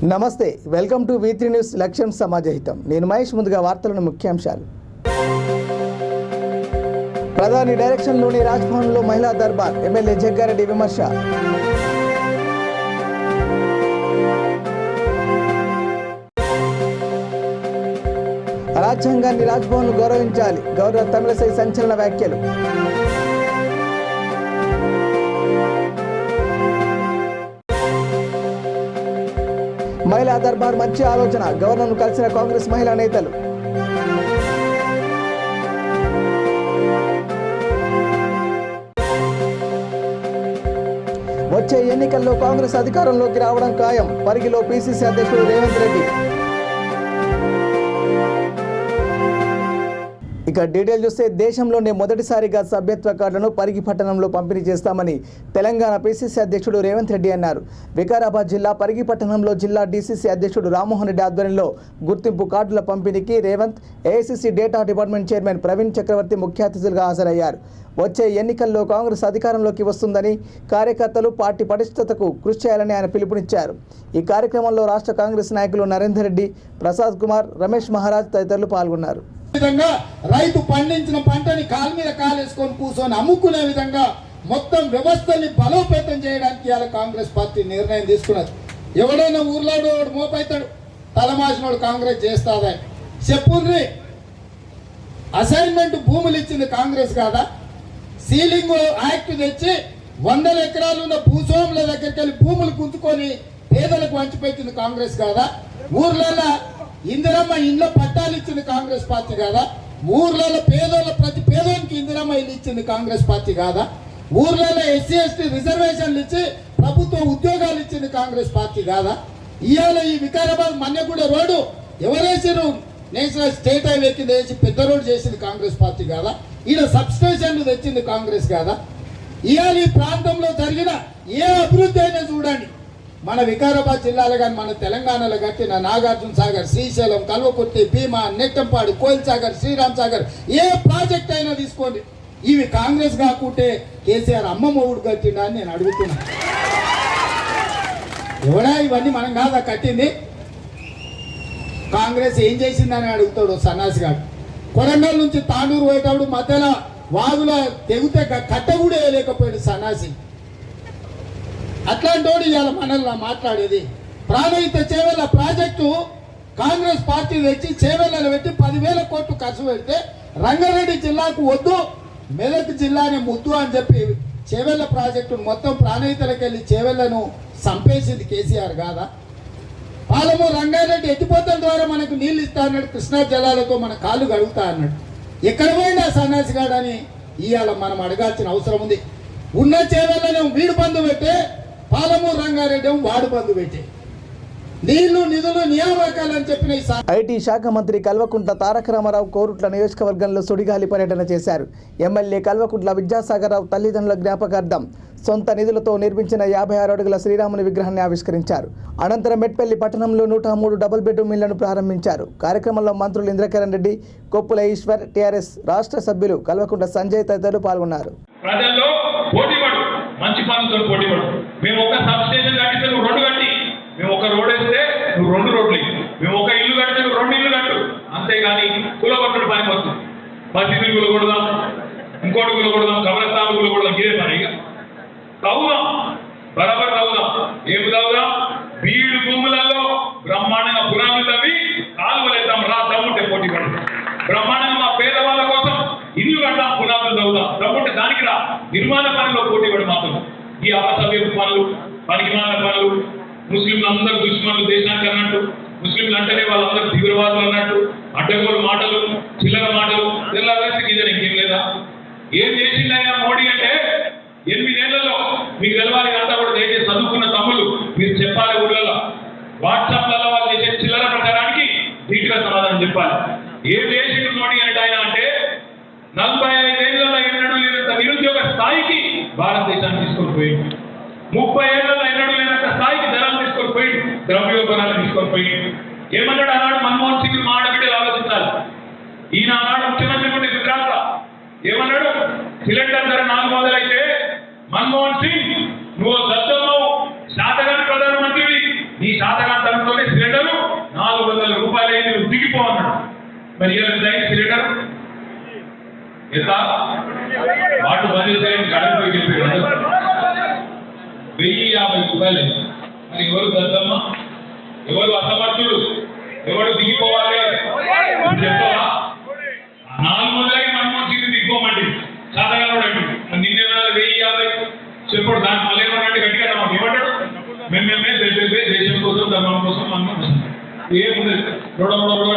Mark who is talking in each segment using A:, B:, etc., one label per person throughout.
A: నమస్తే, welcome to V3 news లక్ష్యం సమాజహితం. నేను మహేష్. ముందుగా వార్తలను ముఖ్యాంశాలు. ప్రధాని డైరెక్షన్లోని రాజ్భవన్లో మహిళా దర్బార్, ఎమ్మెల్యే జగ్గారెడ్డి విమర్శ. రాజ్యాంగాన్ని రాజ్భవన్ను గౌరవించాలి, గవర్నర్ తమిళసై సంచలన వ్యాఖ్యలు. మహిళా దర్బార్ మంచి ఆలోచన, గవర్నర్ను కలిసిన కాంగ్రెస్ మహిళా నేతలు. వచ్చే ఎన్నికల్లో కాంగ్రెస్ అధికారంలోకి రావడం ఖాయం, పరిగిలో పిసిసి అధ్యక్షుడు రేవంత్ రెడ్డి. ఇక డీటెయిల్ చూస్తే, దేశంలోనే మొదటిసారిగా సభ్యత్వ కార్డులను పరిగి పట్టణంలో పంపిణీ చేస్తామని తెలంగాణ పిసిసి అధ్యక్షుడు రేవంత్ రెడ్డి అన్నారు. వికారాబాద్ జిల్లా పరిగి పట్టణంలో జిల్లా డిసిసి అధ్యక్షుడు రామ్మోహన్ రెడ్డి ఆధ్వర్యంలో గుర్తింపు కార్డుల పంపిణీకి Revanth, AICC data department chairman Praveen Chakravarthy ముఖ్య అతిథులుగా హాజరయ్యారు. వచ్చే ఎన్నికల్లో కాంగ్రెస్ అధికారంలోకి వస్తుందని, కార్యకర్తలు పార్టీ పటిష్టతకు కృషి చేయాలని ఆయన పిలుపునిచ్చారు. ఈ కార్యక్రమంలో రాష్ట్ర కాంగ్రెస్ నాయకులు నరేందర్ రెడ్డి, ప్రసాద్ కుమార్, రమేష్ మహారాజ్ తదితరులు పాల్గొన్నారు.
B: విధంగా రైతు పండించిన పంటని కాలు మీద కాలేసుకొని కూర్చొని అమ్ముకునే విధంగా మొత్తం వ్యవస్థని బలోపేతం చేయడానికి ఇవాళ కాంగ్రెస్ పార్టీ నిర్ణయం తీసుకున్నది. ఎవడైనా ఊర్లో మోపైతాడు, తలమాసినోడు కాంగ్రెస్ చేస్తాదని చెప్పుండ్రి. అసైన్మెంట్ భూములు ఇచ్చింది కాంగ్రెస్ కాదా? సీలింగ్ యాక్ట్ తెచ్చి 100 ఎకరాలు ఉన్న భూస్వాముల దగ్గరికి వెళ్ళి భూములు గుంజుకొని పేదలకు వంచిపెట్టింది కాంగ్రెస్ కాదా? ఊర్లలో ఇందిరమ్మ ఇండ్ల పట్టాలు ఇచ్చింది కాంగ్రెస్ పార్టీ కాదా? ఊర్లలో ప్రతి పేదోనికి ఇందిరమ్మ ఇల్లు ఇచ్చింది కాంగ్రెస్ పార్టీ కాదా? ఊర్లలో ఎస్సీ ఎస్టీ రిజర్వేషన్లు ఇచ్చి ప్రభుత్వ ఉద్యోగాలు ఇచ్చింది కాంగ్రెస్ పార్టీ కాదా? ఇవాళ ఈ వికారాబాద్ మన్నెగూడ రోడ్డు ఎవరేసారు? నేషనల్ స్టేట్ హైవే కింద వేసి పెద్ద రోడ్డు చేసింది కాంగ్రెస్ పార్టీ కాదా? ఈయన సబ్స్టేషన్లు తెచ్చింది కాంగ్రెస్ కాదా? ఇవాళ ఈ ప్రాంతంలో జరిగిన ఏ అభివృద్ధి అయినా చూడండి, మన వికారాబాద్ జిల్లాలో కానీ మన తెలంగాణలో కట్టిన నాగార్జున సాగర్, శ్రీశైలం, కల్వకుర్తి, భీమా, నెట్టంపాడు, కోయిల్ సాగర్, శ్రీరామ్ సాగర్, ఏ ప్రాజెక్ట్ అయినా తీసుకోండి, ఇవి కాంగ్రెస్ కాకుంటే కేసీఆర్ అమ్మ మొగుడు కట్టిండా అని నేను అడుగుతున్నా. ఎవడా ఇవన్నీ మనం కాదా కట్టింది? కాంగ్రెస్ ఏం చేసిందని అడుగుతాడు సన్నాసిగాడు. కొరంగల్ నుంచి తాండూరు పోయేటప్పుడు మధ్యలో వాగులో తెగితే కట్ట కూడా వేయలేకపోయాడు సన్నాసి. అట్లాంటి వాడు ఇవాళ మనల్ని మాట్లాడేది. ప్రాణహిత చేవెళ్ళ ప్రాజెక్టు కాంగ్రెస్ పార్టీ తెచ్చి చేవెళ్ళలో పెట్టి 10,000 కోట్లు ఖర్చు పెడితే రంగారెడ్డి జిల్లాకు వద్దు, మెదక్ జిల్లాని ముద్దు అని చెప్పి చేవెళ్ళ ప్రాజెక్టును మొత్తం ప్రాణహితలకు వెళ్ళి చేవెళ్లను చంపేసింది కేసీఆర్ కాదా? పాలమూరు రంగారెడ్డి ఎత్తిపోతల ద్వారా మనకు నీళ్ళు ఇస్తా అన్నాడు, కృష్ణా జలాలతో మన కాళ్ళు కడుగుతా అన్నాడు. ఎక్కడ పోయినా సన్నాసిగాడని ఇవాళ మనం అడగాల్సిన అవసరం ఉంది. ఉన్న చేవెళ్ళను వీడు బంధు పెట్టే, పాలమూరు రంగారెడ్డి వాడు బంధు పెట్టే. నీళ్లు నిధులు నియామకాలని చెప్పిన
A: ఐటీ శాఖ మంత్రి కల్వకుంట్ల తారక రామారావు కోరుట్ల నియోజకవర్గంలో సుడిగాలి పర్యటన చేశారు. ఎమ్మెల్యే కల్వకుంట్ల విద్యాసాగరరావు తల్లిదండ్రుల జ్ఞాపకార్థం సొంత నిధులతో నిర్మించిన 56 అడుగుల శ్రీరాముని విగ్రహాన్ని ఆవిష్కరించారు. అనంతరం మెట్పల్లి పట్టణంలో 103 డబుల్ బెడ్రూమ్ ఇళ్లను ప్రారంభించారు. కార్యక్రమంలో మంత్రులు ఇంద్రకరణ్ రెడ్డి, కొప్పుల ఈశ్వర్, టీఆర్ఎస్ రాష్ట్ర సభ్యులు కల్వకుంట్ల సంజయ్ తదితరులు పాల్గొన్నారు.
C: మంచి పనులతో పోటీపడు. మేము ఒక సబ్ స్టేషన్ కట్టితే నువ్వు 2 కట్టి, మేము ఒక రోడ్ వేస్తే నువ్వు 2 రోడ్లు, మేము ఒక ఇల్లు కడితే నువ్వు 2 ఇల్లు కట్టు. అంతేగాని కూలగొట్టడం పని వస్తుంది. మసీదులు కూలగొడదాం, ఇంకోటి కూలగొడదాం, కబరస్థానం కూలగొడదాం, ఇదే పని. ఇక తవ్వుదాం, బరాబర్ తవ్వుదాం. ఏమి తవ్వుదాం? బీడు భూములలో బ్రహ్మాండంగా పురాణాలు తవ్వి కాలువలేద్దాం. రా తమ్ముంటే పోటీ పడదాం. బ్రహ్మాండంగా మా పేదవాళ్ళ కోసం ఇల్లు కట్టాం, పునాదులు తవ్వుదాం. తమ్ముంటే దానికి రా. నిర్మాణ పనిలో పోటీ పడి మాత్రం ఈ అపసవ్య పనులు, పనికిమాల పనులు, ముస్లింలు అందరూ దుష్మన్లు దేశానికి అన్నట్టు, ముస్లింలు అంటేనే వాళ్ళందరూ తీవ్రవాదులు అన్నట్టు, అడ్డగోలు మాటలు, చిల్లర మాటలు, తెల్లవేసి గిజన ఇంకేం లేదా? ఏం చేసింది ఆయన మోడీ అంటే 8 ఏళ్లలో మీకు తెలవాలి. అంతా కూడా దయచేసి చదువుకున్న తమ్ముళ్ళు మీరు చెప్పాలి. ఊళ్ళలో వాట్సాప్లలో వాళ్ళు చేసే చిల్లర ప్రచారానికి ధీటుగా సమాధానం చెప్పాలి. ఏం చేసింది మోడీ అంటే ఆయన అంటే 45 ఏళ్లలో ఎన్నడూ లేనంత నిరుద్యోగ స్థాయికి భారతదేశాన్ని తీసుకొని పోయింది. 30 ఏళ్లలో ఎన్నడూ లేనంత స్థాయికి ధరలు తీసుకొని పోయి, ద్రవ్యోపరాలు తీసుకొని పోయి. ఏమన్నాడు ఆనాడు మన్మోహన్ సింగ్? మా ఆడబిడ్డలు ఆలోచించాలి. ఈయన ఆనాడు ముఖ్యమంత్రి ఉండే గుజరాత్ ఏమన్నాడు? సిలిండర్ ధర 400 అయితే మన్మోహన్ సింగ్ నువ్వు దత్తమ్మవు, శాతగాని ప్రధానమంత్రివి, నీ శాతగాని తనతోనే మరి ఇలా రైట్ సిలిండర్ ఎంత వాటి బంద్ చేస్తే గడప చెప్పాడు 1050 రూపాయలు. మరి ఎవరు దద్దమ్మ, ఎవరు అసమర్థుడు, ఎవరు దిగిపోవాలి చెప్తావా? 400కి మనం దిగిపోమండి సాధగాడు నిన్నేమన్నా 1050 చెప్పాడు. దాని మళ్ళీ ఏమన్నా గట్టిగా మాకు ఏమంటాడు? మేమే దేశం కోసం ధర్మం కోసం మనం ఏముంది రోడ్డు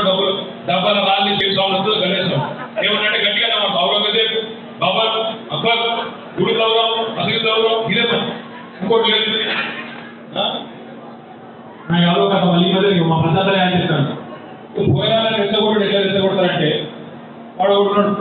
C: డబ్బులు డబ్బాల రాళ్ళు చేసుకోవాల్సిందో గణేశం ఏమన్నా గట్టిగా మాకు ఔరంగజేబు బాబా అక్బర్ గుడి గౌరవం అసలు గౌరవం ఇదే పని ఇంకోటి లేదు. నాకు ఎవరో కథ మళ్ళీ మధ్య మా ప్రజాతలు ఏం చెప్తాను పోయినా రెచ్చగొట్టాడు. ఎట్లా రెచ్చగొడతారంటే వాడు ఉన్నాడు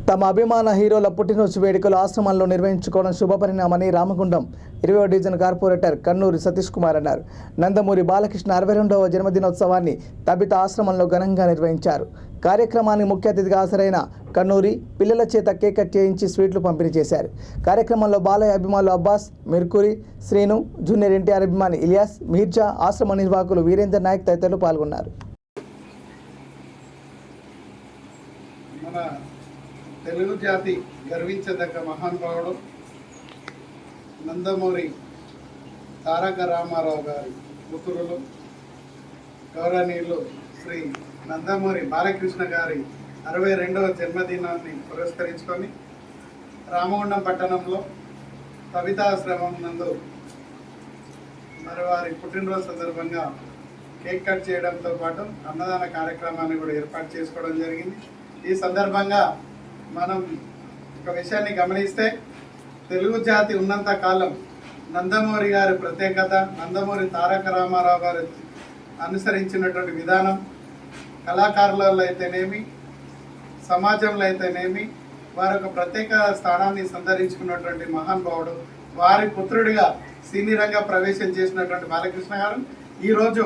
A: తమ అభిమాన హీరోల పుట్టినరోజు వేడుకలు ఆశ్రమంలో నిర్వహించుకోవడం శుభపరిణామని రామగుండం 20వ డివిజన్ కార్పొరేటర్ కన్నూరి సతీష్ కుమార్ అన్నారు. నందమూరి బాలకృష్ణ 62వ జన్మదినోత్సవాన్ని తబిత ఆశ్రమంలో ఘనంగా నిర్వహించారు. కార్యక్రమానికి ముఖ్య అతిథిగా హాజరైన కన్నూరి పిల్లల చేత కేక్ కట్ చేయించి స్వీట్లు పంపిణీ చేశారు. కార్యక్రమంలో బాలయ్య అభిమానులు అబ్బాస్, మిర్కూరి, శ్రీను, జూనియర్ ఎన్టీఆర్ అభిమాని ఇలియాస్, మీర్జా, ఆశ్రమ నిర్వాహకులు వీరేందర్ నాయక్ తదితరులు పాల్గొన్నారు.
D: తెలుగు జాతి గర్వించదగ్గ మహానుభావుడు నందమూరి తారక రామారావు గారి పుత్రులు గౌరవనీయులు శ్రీ నందమూరి బాలకృష్ణ గారి 62వ జన్మదినాన్ని పురస్కరించుకొని రామగుండం పట్టణంలో కవితాశ్రమం నందు మరి వారి పుట్టినరోజు సందర్భంగా కేక్ కట్ చేయడంతో పాటు అన్నదాన కార్యక్రమాన్ని కూడా ఏర్పాటు చేసుకోవడం జరిగింది. ఈ సందర్భంగా మనం ఒక విషయాన్ని గమనిస్తే తెలుగు జాతి ఉన్నంత కాలం నందమూరి గారి ప్రత్యేకత, నందమూరి తారక రామారావు గారు అనుసరించినటువంటి విధానం, కళాకారులలో అయితేనేమి సమాజంలో అయితేనేమి వారి ఒక ప్రత్యేక స్థానాన్ని సంతరించుకున్నటువంటి మహానుభావుడు. వారి పుత్రుడిగా సినీ రంగ ప్రవేశం చేసినటువంటి బాలకృష్ణ గారు ఈరోజు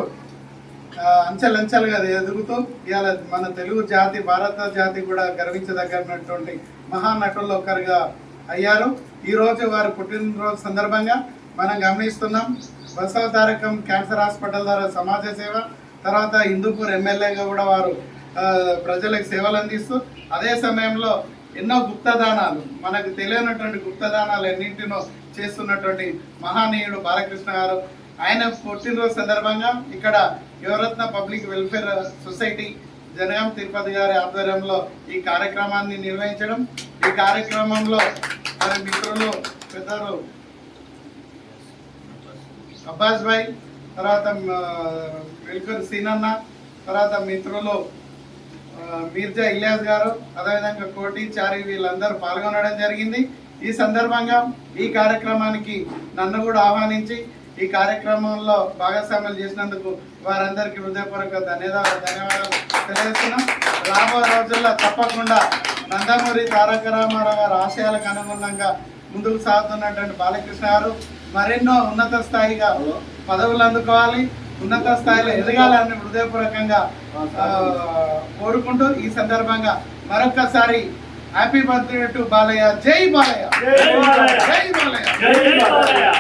D: అంచెలంచెలుగా ఎదుగుతూ ఇవాళ మన తెలుగు జాతి, భారత జాతి కూడా గర్వించదగినటువంటి మహానటుల్లో ఒకరిగా అయ్యారు. ఈరోజు వారి పుట్టినరోజు సందర్భంగా మనం గమనిస్తున్నాం. బసవ తారకం క్యాన్సర్ హాస్పిటల్ ద్వారా సమాజ సేవ, తర్వాత హిందూపూర్ ఎమ్మెల్యేగా కూడా వారు ప్రజలకు సేవలు అందిస్తూ అదే సమయంలో ఎన్నో గుప్తదానాలు, మనకు తెలియనటువంటి గుప్తదానాలు ఎన్నింటినో చేస్తున్నటువంటి మహానీయుడు బాలకృష్ణ గారు. ఆయన పుట్టినరోజు సందర్భంగా ఇక్కడ Yuvaratna public welfare society Jangaon Tirupati గారి ఆధ్వర్యంలో ఈ కార్యక్రమాన్ని నిర్వహించడం, ఈ కార్యక్రమంలో వారి మిత్రులు పెద్దలు అబ్బాస్ భాయ్, తర్వాత వెల్కూర్ సీనన్న, తర్వాత మిత్రులు మీర్జా ఇలియాస్ గారు, అదేవిధంగా కోటి చారి వీళ్ళందరూ పాల్గొనడం జరిగింది. ఈ సందర్భంగా ఈ కార్యక్రమానికి నన్ను కూడా ఆహ్వానించి ఈ కార్యక్రమంలో భాగస్వామ్యం చేసినందుకు వారందరికీ హృదయపూర్వక ధన్యవాదాలు తెలియజేస్తున్నాం. రాబోయే రోజుల్లో తప్పకుండా నందమూరి తారక రామారావు గారి ఆశయాలకు అనుగుణంగా ముందుకు సాగుతున్నటువంటి బాలకృష్ణ గారు మరెన్నో ఉన్నత స్థాయిగా పదవులు అందుకోవాలి, ఉన్నత స్థాయిలో ఎదగాలని హృదయపూర్వకంగా కోరుకుంటూ ఈ సందర్భంగా మరొకసారి హ్యాపీ బర్త్డే టు బాలయ్య. జై బాలయ్య, జై బాలయ్య.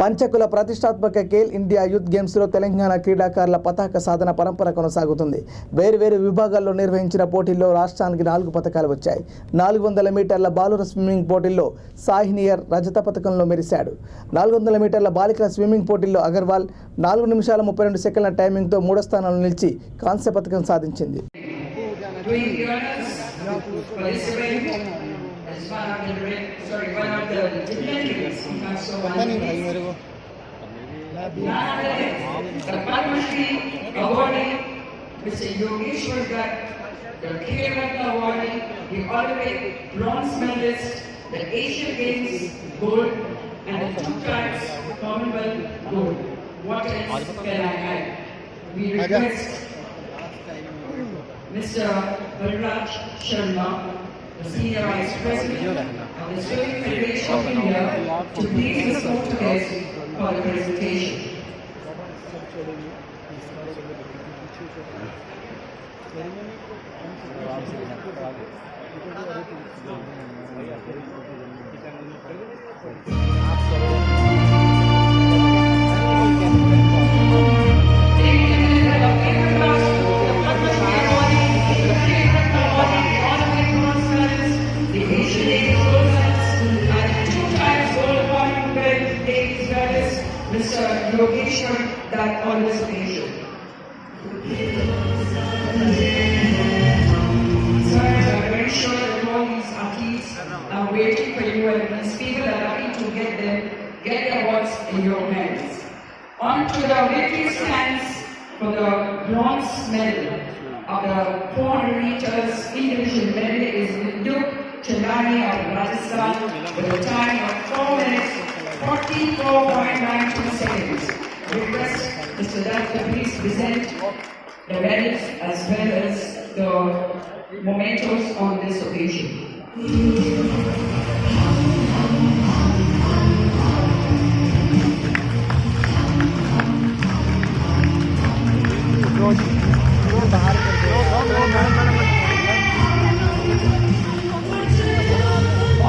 A: పంచకుల ప్రతిష్టాత్మక ఖేల్ ఇండియా యూత్ గేమ్స్లో తెలంగాణ క్రీడాకారుల పతాక సాధన పరంపర కొనసాగుతుంది. వేరువేరు విభాగాల్లో నిర్వహించిన పోటీల్లో రాష్ట్రానికి 4 పతకాలు వచ్చాయి. 400 మీటర్ల బాలుర స్విమ్మింగ్ పోటీల్లో సాహినియర్ రజత పథకంలో మెరిశాడు. 400 మీటర్ల బాలికల స్విమ్మింగ్ పోటీల్లో అగర్వాల్ 4 నిమిషాల 32 సెకండ్ల టైమింగ్తో 3వ స్థానంలో నిలిచి కాంస్య పథకం సాధించింది.
E: The Padma Shri awardee, Mr. Yogeshwar Dutt, the Khel Ratna awardee, the Olympic bronze medalist, the Asian Games gold, and the 2 times Commonwealth gold. What else can I add? We request Mr. Balraj Sharma, the Senior Vice President of the Swimming Federation of India, to please report to us for the presentation. that on this occasion. Sir, I'm very sure that all these athletes are waiting for you, and these people are lucky to get their awards in your hands. On to the victory stands for the bronze medal of the 400 meters individual medley is Vinduk Chandani of Rajasthan with a time of 4 minutes 44.92 seconds. Request Mr. Dutt to please present the medals as well as the mementos on this occasion.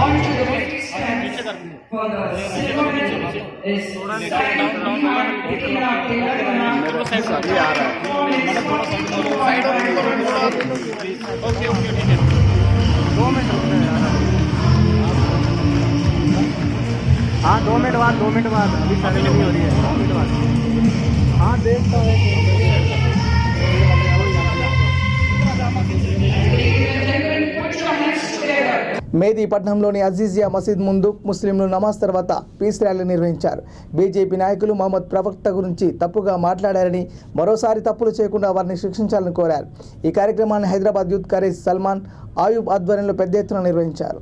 E: On to the victory stands for the silver medal is
F: हाँ 2 minute बाद अभी सर्वे नहीं हो रही है 2 minute बाद हाँ देखता हूँ
A: మేదీపట్నంలోని అజీజియా మసీద్ ముందు ముస్లింలు నమాజ్ తర్వాత పీస్ ర్యాలీ నిర్వహించారు. బీజేపీ నాయకులు మహమ్మద్ ప్రవక్త గురించి తప్పుగా మాట్లాడారని, మరోసారి తప్పులు చేయకుండా వారిని శిక్షించాలని కోరారు. ఈ కార్యక్రమాన్ని హైదరాబాద్ యూత్ కాంగ్రెస్ సల్మాన్ ఆయూబ్ ఆధ్వర్యంలో పెద్ద ఎత్తున నిర్వహించారు.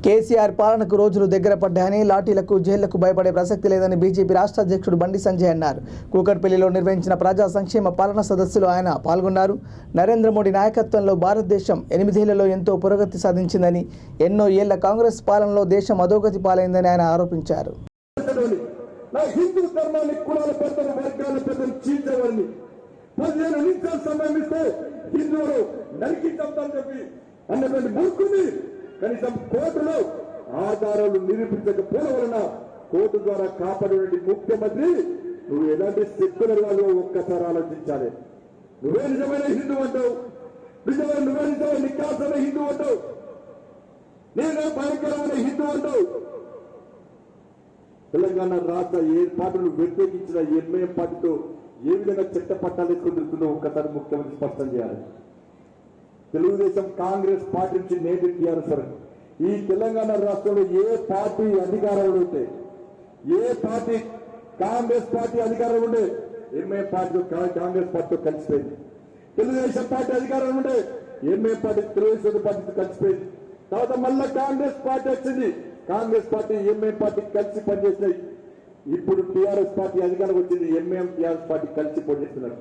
A: కేసీఆర్ పాలనకు రోజులు దగ్గర పడ్డాయని, లాఠీలకు జైళ్లకు భయపడే ప్రసక్తి లేదని బీజేపీ రాష్ట్ర అధ్యక్షుడు బండి సంజయ్ అన్నారు. కూకట్పల్లిలో నిర్వహించిన ప్రజా సంక్షేమ పాలన సదస్సులో ఆయన పాల్గొన్నారు. నరేంద్ర మోడీ నాయకత్వంలో భారతదేశం 8 ఏళ్లలో ఎంతో పురోగతి సాధించిందని, ఎన్నో ఏళ్ల కాంగ్రెస్ పాలనలో దేశం అధోగతి పాలైందని ఆయన ఆరోపించారు.
G: కనీసం కోర్టులో ఆధారాలు నిరూపించకపోవడం వలన కోర్టు ద్వారా కాపాడే ముఖ్యమంత్రి నువ్వు ఎలాంటి సెక్యులర్ వాళ్ళు ఒక్కసారి ఆలోచించాలి. నువ్వే నిజమైన హిందూ అంటావు, నువ్వే నిజమైన నికాసమైన హిందూ అంటావు, నేనే భయంకరమైన హిందూ అంటావు. తెలంగాణ రాష్ట్ర ఏర్పాటును వ్యతిరేకించిన ఎంఐఎం పార్టీతో ఏ విధంగా చట్ట పట్టాలు ఎత్తుకుంటుందో ఒక్కసారి ముఖ్యమంత్రి స్పష్టం చేయాలి. తెలుగుదేశం కాంగ్రెస్ పార్టీ నుంచి నేటి టీఆర్ఎస్ వరకు ఈ తెలంగాణ రాష్ట్రంలో ఏ పార్టీ అధికారంలో ఉంటే, ఏ పార్టీ కాంగ్రెస్ పార్టీ అధికారంలో ఉండే ఎంఐ పార్టీ కాంగ్రెస్ పార్టీతో కలిసిపోయింది. తెలుగుదేశం పార్టీ అధికారంలో ఉండే ఎంఐ పార్టీ తెలుగుదేశం పార్టీతో కలిసిపోయింది. తర్వాత మళ్ళా కాంగ్రెస్ పార్టీ వచ్చింది, కాంగ్రెస్ పార్టీ ఎంఐ పార్టీ కలిసి పనిచేసినాయి. ఇప్పుడు టీఆర్ఎస్ పార్టీ అధికారంలోకి వచ్చింది, ఎంఐఎం టీఆర్ఎస్ పార్టీ కలిసి పోటీస్తున్నారు.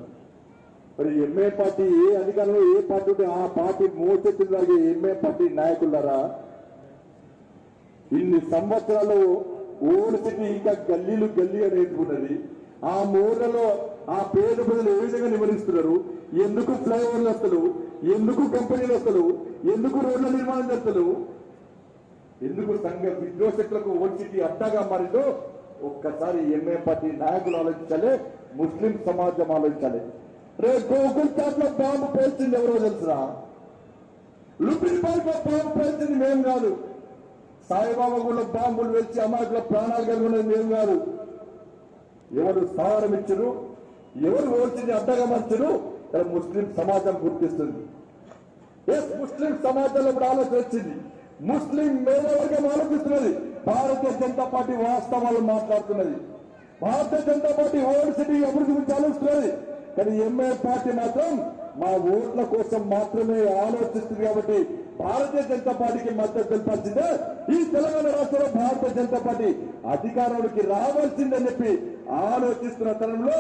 G: మరి ఎంఐ పార్టీ ఏ అధికారంలో ఏ పార్టీ ఉంటే ఆ పార్టీ మోచెత్తులాగే ఎంఐ పార్టీ నాయకులారా ఇన్ని సంవత్సరాలు ఓల్డ్ సిటీ ఇంకా గల్లీలు గల్లీగా నేర్చుకున్నది. ఆ మూలలో ఆ పేద ప్రజలు ఏ విధంగా నివరిస్తున్నారు, ఎందుకు ఫ్లైఓవర్లు వస్తలు, ఎందుకు కంపెనీలు వస్తలు, ఎందుకు రోడ్ల నిర్మాణం చేస్తలు, ఎందుకు సంఘ విద్రోహకులకు ఓల్డ్ సిటీ అడ్డాగా మారిందో ఒక్కసారి ఎంఐ పార్టీ నాయకులు ఆలోచించాలి, ముస్లిం సమాజం ఆలోచించాలి. రేపు గోకుల్ చాట్ లో బాంబు పేల్చింది ఎవరో తెలుసురా? లుపిన్ పార్క్ లో బాంబు పేల్చింది మేము కాదు. సాయిబాబా కూడా బాంబులు వేసి అమాయకుల ప్రాణాలు కలిగి ఉన్నది మేము కాదు. ఎవరు స్థావరం ఇచ్చరు, ఎవరు ఓల్చింది అడ్డగా మార్చరు, ముస్లిం సమాజం గుర్తిస్తుంది. ముస్లిం సమాజంలో ఇప్పుడు ఆలోచన వచ్చింది, ముస్లిం మేధావర్గం ఆలోచిస్తున్నది, భారతీయ జనతా పార్టీ వాస్తవాలు మాట్లాడుతున్నది, Bharatiya Janata party old city అభివృద్ధి గురించి ఆలోచిస్తున్నది. కానీ ఎంఐ పార్టీ మాత్రం మా ఓట్ల కోసం మాత్రమే ఆలోచిస్తుంది. కాబట్టి భారతీయ జనతా పార్టీకి మద్దతు తెలిపాల్సిందే. ఈ తెలంగాణ రాష్ట్రంలో భారతీయ జనతా పార్టీ అధికారంలోకి రావాల్సిందని చెప్పి ఆలోచిస్తున్న తరంలో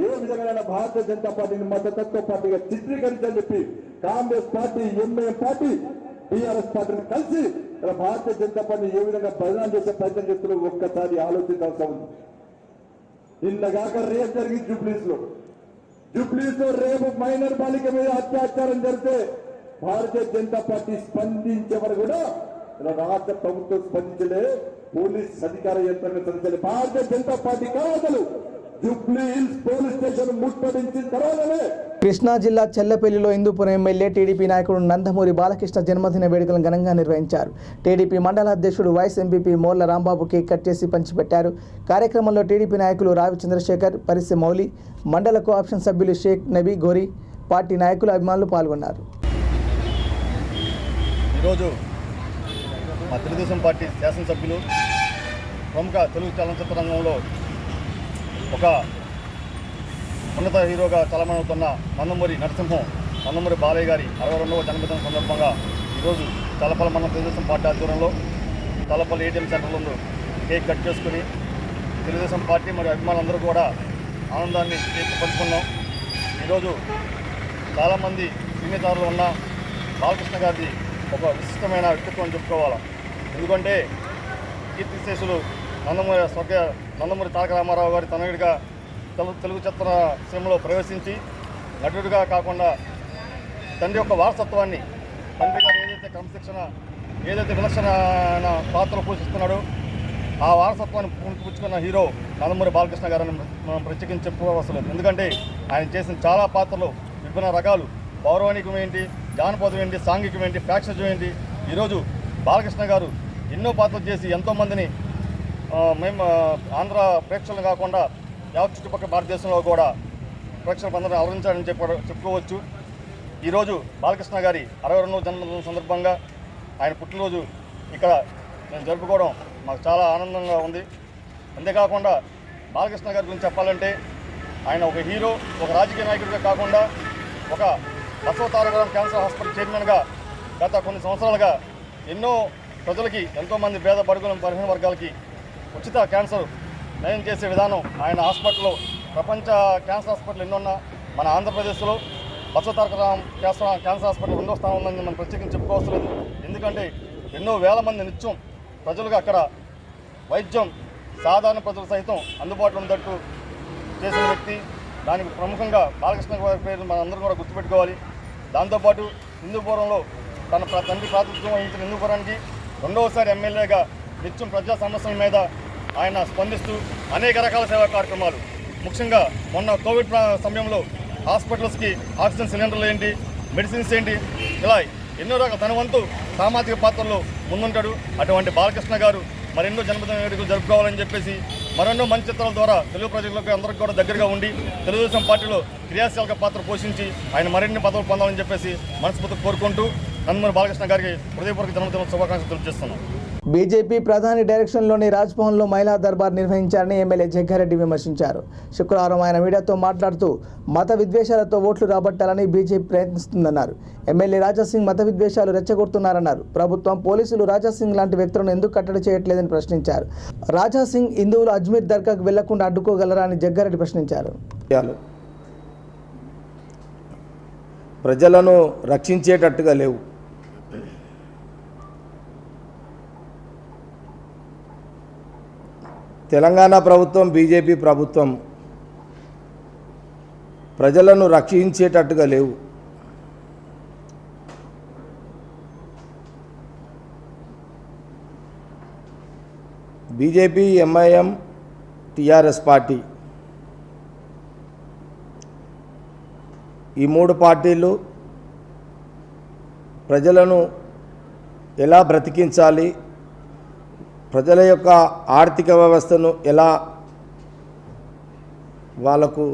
G: ఏ విధంగా భారతీయ జనతా పార్టీని మద్దతు పార్టీగా చిత్రీకరించాలని చెప్పి Congress party, MIM party, TRS పార్టీని కలిసి భారతీయ జనతా పార్టీని ఏ విధంగా బదనాం చేసే ప్రయత్నం చేస్తున్నారో ఒక్కసారి ఆలోచించాల్సి ఉంది. నిన్నగాక రేపు జరిగింది జూబ్లీస్ లో రేపు మైనర్ బాలిక మీద అత్యాచారం జరిగితే భారతీయ జనతా పార్టీ స్పందించేవారు కూడా రాష్ట్ర ప్రభుత్వం స్పందించలే, పోలీస్ అధికార యంత్రాంగం స్పందించలే. భారతీయ జనతా పార్టీ కావాలి జూబ్లీ హిల్స్ పోలీస్ స్టేషన్ ముట్టడించిన తర్వాతనే.
A: కృష్ణా జిల్లా చెల్లపల్లిలో హిందూపురం ఎమ్మెల్యే టీడీపీ నాయకుడు నందమూరి బాలకృష్ణ జన్మదిన వేడుకలను ఘనంగా నిర్వహించారు. టీడీపీ మండల అధ్యక్షుడు vice MPP Morla Rambabu cake cut చేసి పంచిపెట్టారు. కార్యక్రమంలో టీడీపీ నాయకులు రావి చంద్రశేఖర్, పరిసె మౌలి, మండల కోఆప్షన్ సభ్యులు షేక్ నబీ గోరి, పార్టీ నాయకులు, అభిమానులు పాల్గొన్నారు.
H: ఈరోజు మా తెలుగుదేశం పార్టీ శాసనసభ్యులు, ప్రముఖ తెలుగు చలనచిత్ర రంగంలో ఒక ఉన్నత హీరోగా చలమవుతున్న నందమూరి బాలయ్య గారి 62వ జన్మదిన సందర్భంగా ఈరోజు తలపల్లి మండలం తెలుగుదేశం పార్టీ ఆధ్వర్యంలో తలపల్లి ఏటీఎం సెంటర్ ముందు కేక్ కట్ చేసుకుని తెలుగుదేశం పార్టీ మరియు అభిమానులందరూ కూడా ఆనందాన్ని పంచుకున్నాం. ఈరోజు చాలామంది సినీతారులు ఉన్న బాలకృష్ణ గారిది ఒక విశిష్టమైన వ్యక్తిత్వం చెప్పుకోవాలి. ఎందుకంటే కీర్తిశేషులు నందమూరి తారక రామారావు గారి తనయుడిగా తెలుగు చిత్ర సినిమాలో ప్రవేశించి నటుడిగా కాకుండా తండ్రి యొక్క వారసత్వాన్ని, తండ్రి గారు ఏదైతే క్రమశిక్షణ, ఏదైతే విలక్షణ పాత్రలు పోషిస్తున్నాడో ఆ వారసత్వాన్ని పుచ్చుకున్న హీరో నందమూరి బాలకృష్ణ గారిని మనం ప్రత్యేకించి చెప్పుకోవలసిన లేదు. ఎందుకంటే ఆయన చేసిన చాలా పాత్రలు విభిన్న రకాలు, పౌరాణికం ఏంటి, జానపదం ఏంటి, సాంఘికం ఏంటి, ఫ్యాక్షన్ ఏంటి. ఈరోజు బాలకృష్ణ గారు ఎన్నో పాత్రలు చేసి ఎంతోమందిని మేము ఆంధ్ర ప్రేక్షకులు కాకుండా యావత్ చుట్టుపక్కల భారతదేశంలో కూడా ప్రేక్షకులందరినీ అలరించాలని చెప్పుకోవచ్చు. ఈరోజు బాలకృష్ణ గారి 62వ జన్మదిన సందర్భంగా ఆయన పుట్టినరోజు ఇక్కడ నేను జరుపుకోవడం మాకు చాలా ఆనందంగా ఉంది. అంతేకాకుండా బాలకృష్ణ గారి గురించి చెప్పాలంటే ఆయన ఒక హీరో, ఒక రాజకీయ నాయకుడిగా కాకుండా ఒక బసవతారకరాం క్యాన్సర్ హాస్పిటల్ చైర్మన్గా గత కొన్ని సంవత్సరాలుగా ఎన్నో ప్రజలకి, ఎంతోమంది పేద బడుగుల బలహీన వర్గాలకి ఉచిత క్యాన్సర్ నయం చేసే విధానం ఆయన హాస్పిటల్లో, ప్రపంచ క్యాన్సర్ హాస్పిటల్ ఎన్నున్నా మన ఆంధ్రప్రదేశ్లో బసవతారకరాం క్యాన్సర్ హాస్పిటల్ 2వ స్థానం ఉందని మనం ప్రత్యేకించి చెప్పుకోవసరం లేదు. ఎందుకంటే ఎన్నో వేల మంది నిత్యం ప్రజలుగా అక్కడ వైద్యం సాధారణ ప్రజలు సైతం అందుబాటులో ఉండేట్టు చేసిన వ్యక్తి. దానికి ప్రముఖంగా బాలకృష్ణ గారి పేరు మన అందరూ కూడా గుర్తుపెట్టుకోవాలి. దాంతోపాటు హిందూపురంలో తన తండ్రి ప్రాతినిధ్యం వహించిన హిందూపురానికి 2వసారి ఎమ్మెల్యేగా నిత్యం ప్రజా సమస్యల మీద ఆయన స్పందిస్తూ అనేక రకాల సేవా కార్యక్రమాలు, ముఖ్యంగా మొన్న కోవిడ్ సమయంలో హాస్పిటల్స్కి ఆక్సిజన్ సిలిండర్లు ఏంటి, మెడిసిన్స్ ఏంటి, ఇలా ఎన్నో రకాల తన వంతు సామాజిక పాత్రల్లో ముందుంటాడు. అటువంటి బాలకృష్ణ గారు మరెన్నో జన్మదిన వేడుకలు జరుపుకోవాలని చెప్పేసి మరెన్నో మంచి చిత్రాల ద్వారా తెలుగు ప్రజలకు అందరికీ కూడా దగ్గరగా ఉండి తెలుగుదేశం పార్టీలో క్రియాశీలక పాత్ర పోషించి ఆయన మరిన్ని పదవులు పొందాలని చెప్పేసి మనస్ఫూర్తిగా కోరుకుంటూ నందమూరి బాలకృష్ణ గారికి హృదయపూర్వక జన్మదిన శుభాకాంక్షలు తెలియజేస్తున్నాం.
A: బీజేపీ ప్రధాని డైరెక్షన్లోని రాజ్భవన్లో మహిళా దర్బార్ నిర్వహించారని ఎమ్మెల్యే జగ్గారెడ్డి విమర్శించారు. శుక్రవారం ఆయన మీడియాతో మాట్లాడుతూ మత విద్వేషాలతో ఓట్లు రాబట్టాలని బీజేపీ ప్రయత్నిస్తుందన్నారు. ఎమ్మెల్యే రాజాసింగ్ మత విద్వేషాలు రెచ్చగొడుతున్నారన్నారు. ప్రభుత్వం పోలీసులు రాజాసింగ్ లాంటి వ్యక్తులను ఎందుకు కట్టడి చేయట్లేదని ప్రశ్నించారు. రాజాసింగ్ హిందువులు అజ్మీర్ దర్గాకు వెళ్లకుండా అడ్డుకోగలరా అని జగ్గారెడ్డి ప్రశ్నించారు.
I: ప్రజలను రక్షించేటట్టుగా లేవు. తెలంగాణ ప్రభుత్వం, బీజేపీ ప్రభుత్వం ప్రజలను రక్షించేటట్టుగా లేవు. బీజేపీ, ఎంఐఎం, టీఆర్ఎస్ పార్టీ ఈ మూడు పార్టీలు ప్రజలను ఎలా బ్రతికించాలి, ప్రజల యొక్క ఆర్థిక వ్యవస్థను ఎలా వాళ్ళకు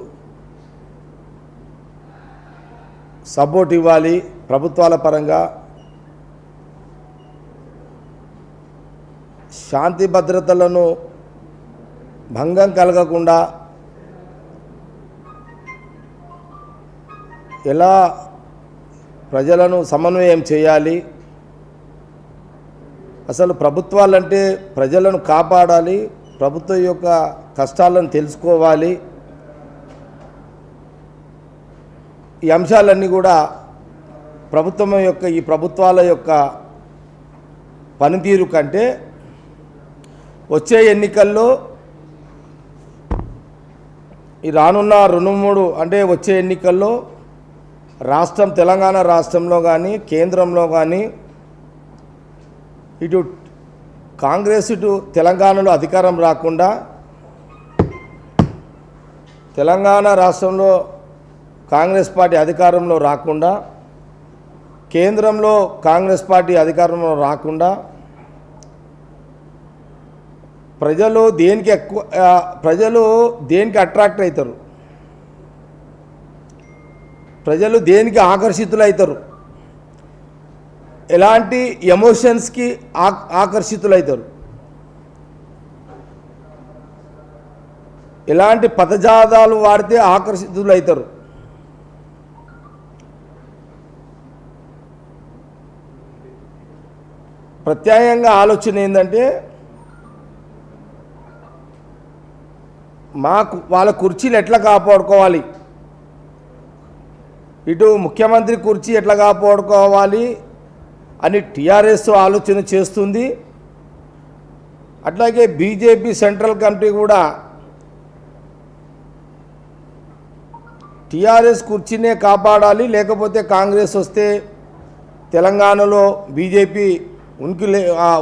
I: సపోర్ట్ ఇవ్వాలి, ప్రభుత్వాల పరంగా శాంతి భద్రతలను భంగం కలగకుండా ఎలా ప్రజలను సమన్వయం చేయాలి, అసలు ప్రభుత్వాలంటే ప్రజలను కాపాడాలి, ప్రభుత్వం యొక్క కష్టాలను తెలుసుకోవాలి. ఈ అంశాలన్నీ కూడా ఈ ప్రభుత్వాల యొక్క పనితీరు కంటే వచ్చే ఎన్నికల్లో ఈ రానున్న 2-3 అంటే వచ్చే ఎన్నికల్లో తెలంగాణ రాష్ట్రంలో కానీ కేంద్రంలో కానీ ఇటు కాంగ్రెస్ ఇటు తెలంగాణలో అధికారం రాకుండా, తెలంగాణ రాష్ట్రంలో కాంగ్రెస్ పార్టీ అధికారంలో రాకుండా, కేంద్రంలో కాంగ్రెస్ పార్టీ అధికారంలో రాకుండా ప్రజలు దేనికి అట్రాక్ట్ అవుతారు, ప్రజలు దేనికి ఆకర్షితులవుతారు, ఎలాంటి ఎమోషన్స్కి ఆకర్షితులవుతారు, ఎలాంటి పదజాదాలు వాడితే ఆకర్షితులవుతారు, ప్రత్యామ్నాయంగా ఆలోచన ఏంటంటే వాళ్ళ కుర్చీలు ఎట్లా కాపాడుకోవాలి, ఇటు ముఖ్యమంత్రి కుర్చీ ఎట్లా కాపాడుకోవాలి అని టీఆర్ఎస్ ఆలోచన చేస్తుంది. అట్లాగే బీజేపీ సెంట్రల్ కమిటీ కూడా టీఆర్ఎస్ కుర్చీనే కాపాడాలి, లేకపోతే కాంగ్రెస్ వస్తే తెలంగాణలో బీజేపీ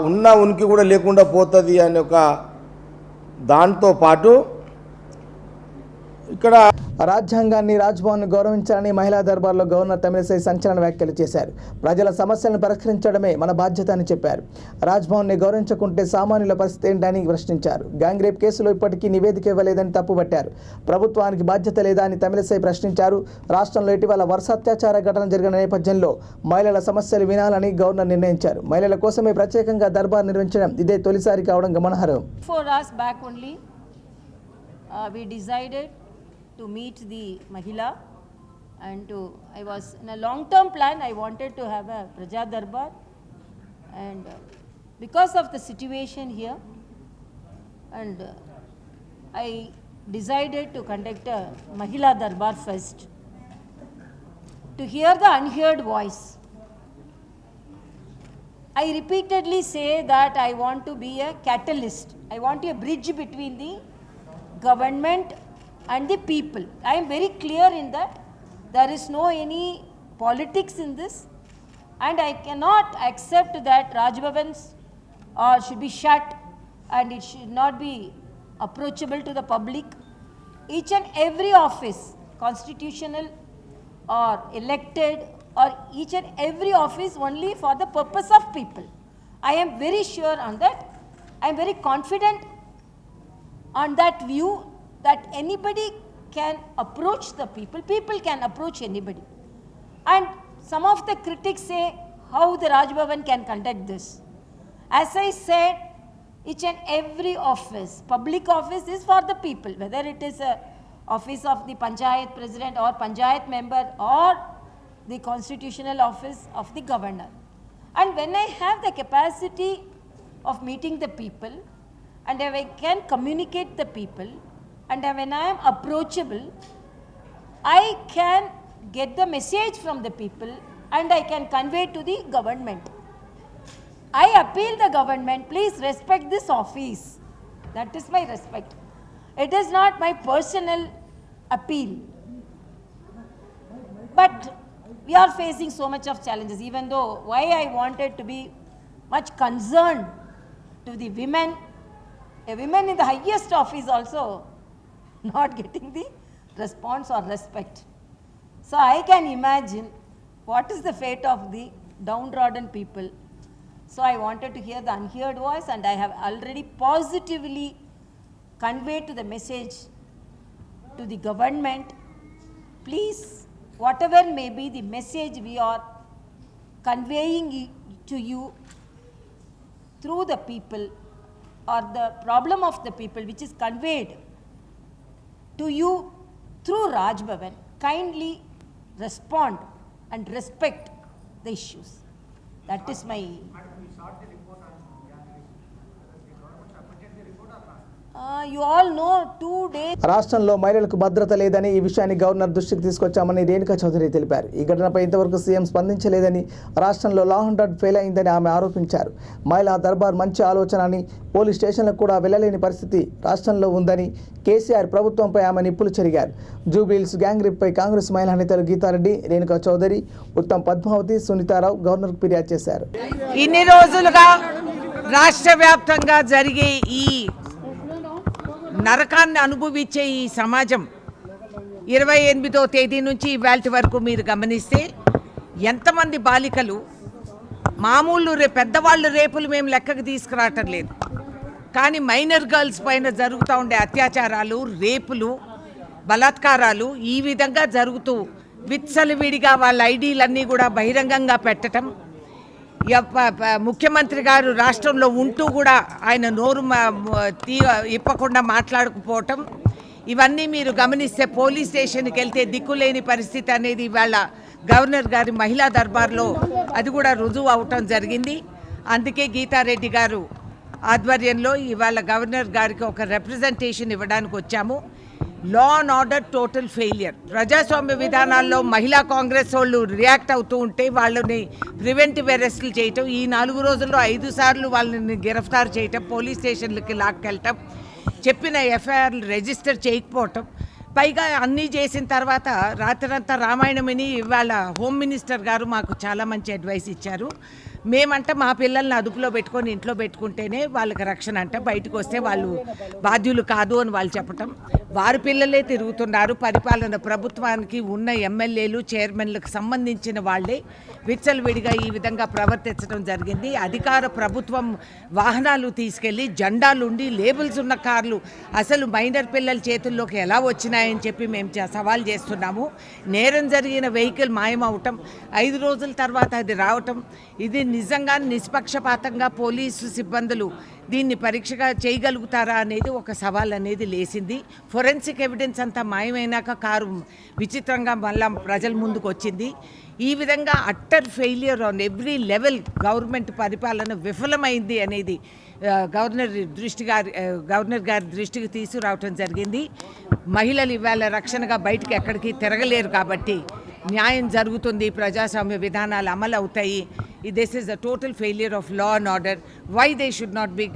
I: ఉన్న ఉనికి కూడా లేకుండా పోతుంది అనే ఒక దాంతో పాటు ఇక్కడ
A: రాజ్యాంగాన్ని, రాజ్భవన్ను గౌరవించాలని మహిళా దర్బార్లో గవర్నర్ తమిళిసై సంచలన వ్యాఖ్యలు చేశారు. ప్రజల సమస్యలను పరిష్కరించడమే మన బాధ్యత అని చెప్పారు. రాజ్భవన్ని గౌరవించకుంటే సామాన్యుల పరిస్థితి ఏంటని ప్రశ్నించారు. గ్యాంగ్ రేప్ కేసులో ఇప్పటికీ నివేదిక ఇవ్వలేదని తప్పుపట్టారు. ప్రభుత్వానికి బాధ్యత లేదా అని తమిళిసై ప్రశ్నించారు. రాష్ట్రంలో ఇటీవల వరుస అత్యాచార ఘటన జరిగిన నేపథ్యంలో మహిళల సమస్యలు వినాలని గవర్నర్ నిర్ణయించారు. మహిళల కోసమే ప్రత్యేకంగా దర్బార్ నిర్వహించడం ఇదే తొలిసారి కావడం గమనార్హం.
J: We decided to meet the Mahila and I was in a long-term plan. I wanted to have a Praja Darbar and because of the situation here and I decided to conduct a Mahila Darbar first to hear the unheard voice. I repeatedly say that I want to be a catalyst. I want a bridge between the government and the people. I am very clear in that there is no any politics in this and I cannot accept that Raj Bhavans should be shut and it should not be approachable to the public. Each and every office, constitutional or elected or each and every office only for the purpose of people. I am very sure on that. I am very confident on that view that anybody can approach the people can approach anybody. And some of the critics say how the Raj Bhavan can conduct this. As I said, each and every office, public office is for the people, whether it is a office of the Panchayat president or Panchayat member or the constitutional office of the governor. And when I have the capacity of meeting the people and I can communicate the people and when I am approachable, I can get the message from the people and I can convey to the government. I appeal the government, please respect this office. That is my respect. It is not my personal appeal. But we are facing so much of challenges, even though why I wanted to be much concerned to the women, a woman in the highest office also not getting the response or respect. So I can imagine what is the fate of the downtrodden people. So I wanted to hear the unheard voice, and I have already positively conveyed to the message to the government, please, whatever may be the message we are conveying to you through the people or the problem of the people which is conveyed to you through Raj Bhavan, kindly respond and respect the issues. That is my... you all know 2 days.
A: రాష్ట్రంలో మహిళలకు భద్రత లేదని ఈ విషయాన్ని governor దృష్టికి తీసుకొచ్చామని రేణుకా చౌదరి తెలిపారు. ఈ ఘటనపై ఇంతవరకు సీఎం స్పందించలేదని, రాష్ట్రంలో లా అండ్ ఆర్డర్ ఫెయిల్ అయిందని ఆమె ఆరోపించారు. మహిళా దర్బార్ మంచి ఆలోచన అని, పోలీస్ స్టేషన్లకు కూడా వెళ్లలేని పరిస్థితి రాష్ట్రంలో ఉందని కేసీఆర్ ప్రభుత్వంపై ఆమె నిప్పులు చెరిగారు. జూబ్లీహిల్స్ గ్యాంగ్ రేప్పై కాంగ్రెస్ మహిళా నేతలు గీతారెడ్డి, రేణుకా చౌదరి, ఉత్తమ్ పద్మావతి, సునీతారావు గవర్నర్కు ఫిర్యాదు చేశారు.
K: ఇన్ని రోజులుగా రాష్ట్ర వ్యాప్తంగా జరిగే ఈ నరకాన్ని అనుభవించే ఈ సమాజం 28వ తేదీ నుంచి ఇవాల్టి వరకు మీరు గమనిస్తే ఎంతమంది బాలికలు మామూలు పెద్దవాళ్ళు రేపులు మేము లెక్కకు తీసుకురావటం లేదు, కానీ మైనర్ గర్ల్స్ పైన జరుగుతూ ఉండే అత్యాచారాలు, రేపులు, బలాత్కారాలు ఈ విధంగా జరుగుతూ విచ్చలవిడిగా వాళ్ళ ఐడీలన్నీ కూడా బహిరంగంగా పెట్టడం, ముఖ్యమంత్రి గారు రాష్ట్రంలో ఉంటూ కూడా ఆయన నోరు ఇప్పకుండా మాట్లాడకపోవటం, ఇవన్నీ మీరు గమనిస్తే పోలీస్ స్టేషన్కి వెళ్తే దిక్కులేని పరిస్థితి అనేది ఇవాళ గవర్నర్ గారి మహిళా దర్బార్లో అది కూడా రుజువు అవటం జరిగింది. అందుకే గీతారెడ్డి గారు ఆధ్వర్యంలో ఇవాళ గవర్నర్ గారికి ఒక రిప్రజెంటేషన్ ఇవ్వడానికి వచ్చాము. లా అండ్ ఆర్డర్ టోటల్ ఫెయిలియర్. ప్రజాస్వామ్య విధానాల్లో మహిళా కాంగ్రెస్ వాళ్ళు రియాక్ట్ అవుతూ ఉంటే వాళ్ళని ప్రివెంటివ్ అరెస్టులు చేయటం, ఈ 4 రోజుల్లో 5 సార్లు వాళ్ళని గిరఫ్తారు చేయటం, పోలీస్ స్టేషన్లకి లాక్కెళ్ళటం, చెప్పిన ఎఫ్ఐఆర్లు రిజిస్టర్ చేయకపోవటం, పైగా అన్నీ చేసిన తర్వాత రాత్రంతా రామాయణమని ఇవాళ హోమ్ మినిస్టర్ గారు మాకు చాలా మంచి అడ్వైస్ ఇచ్చారు. మేమంట మా పిల్లల్ని అదుపులో పెట్టుకొని ఇంట్లో పెట్టుకుంటేనే వాళ్ళకి రక్షణ అంట, బయటకు వస్తే వాళ్ళు బాధ్యులు కాదు అని వాళ్ళు చెప్పటం. వారి పిల్లలే తిరుగుతున్నారు. పరిపాలన ప్రభుత్వానికి ఉన్న ఎమ్మెల్యేలు, చైర్మన్లకు సంబంధించిన వాళ్ళే విచ్చలవిడిగా ఈ విధంగా ప్రవర్తించడం జరిగింది. అధికార ప్రభుత్వం వాహనాలు తీసుకెళ్ళి జెండాలుండి లేబుల్స్ ఉన్న కార్లు అసలు మైనర్ పిల్లల చేతుల్లోకి ఎలా వచ్చినాయని చెప్పి మేము సవాల్ చేస్తున్నాము. నేరం జరిగిన వెహికల్ మాయమవటం, 5 రోజుల తర్వాత అది రావటం, ఇది నిజంగా నిష్పక్షపాతంగా పోలీసు సిబ్బందులు దీన్ని పరీక్షగా చేయగలుగుతారా అనేది ఒక సవాల్ అనేది లేసింది. ఫోరెన్సిక్ ఎవిడెన్స్ అంతా మాయమైనాక కారు విచిత్రంగా మళ్ళా ప్రజల ముందుకు వచ్చింది. ఈ విధంగా utter failure on every level government పరిపాలన విఫలమైంది అనేది గవర్నర్ గారి దృష్టికి తీసుకురావటం జరిగింది. మహిళలు ఇవాళ రక్షణగా బయటకు ఎక్కడికి తిరగలేరు కాబట్టి న్యాయం జరుగుతుంది, ప్రజాస్వామ్య విధానాలు అమలు అవుతాయి. This is the total failure of law and order. Why they should not be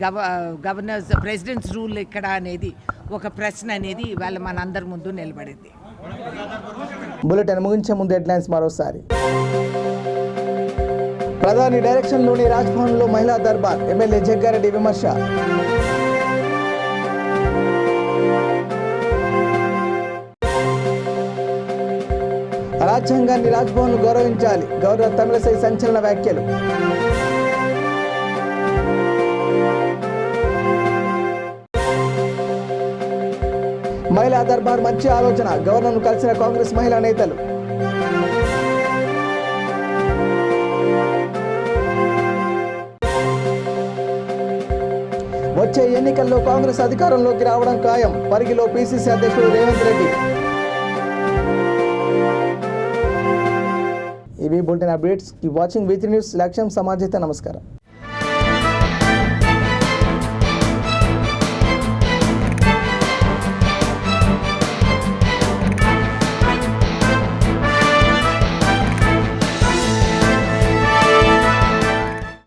K: governors president's rule ఇక్కడ అనేది ఒక ప్రశ్న అనేది ఇవాళ మనందరి ముందు నిలబడింది.
A: బులెటిన్ ముగించే ముందు హెడ్లైన్స్ మరోసారి. ప్రధాని డైరెక్షన్లోని రాజ్భవన్లో మహిళా దర్బార్, ఎమ్మెల్యే జగ్గారెడ్డి విమర్శ. రాజ్యాంగాన్ని రాజ్భవన్లు గౌరవించాలి, గవర్నర్ తమిళసై సంచలన వ్యాఖ్యలు. మహిళా దర్బార్ మంచి ఆలోచన, గవర్నర్ను కలిసిన కాంగ్రెస్ మహిళా నేతలు. వచ్చే ఎన్నికల్లో కాంగ్రెస్ అధికారంలోకి రావడం ఖాయం. పరిగిలో పిసిసి అధ్యక్షుడు రేవంత్ రెడ్డి. ఇవి bulletin updates. Keep watching V3 news. లక్ష్యం సమాజత. నమస్కారం.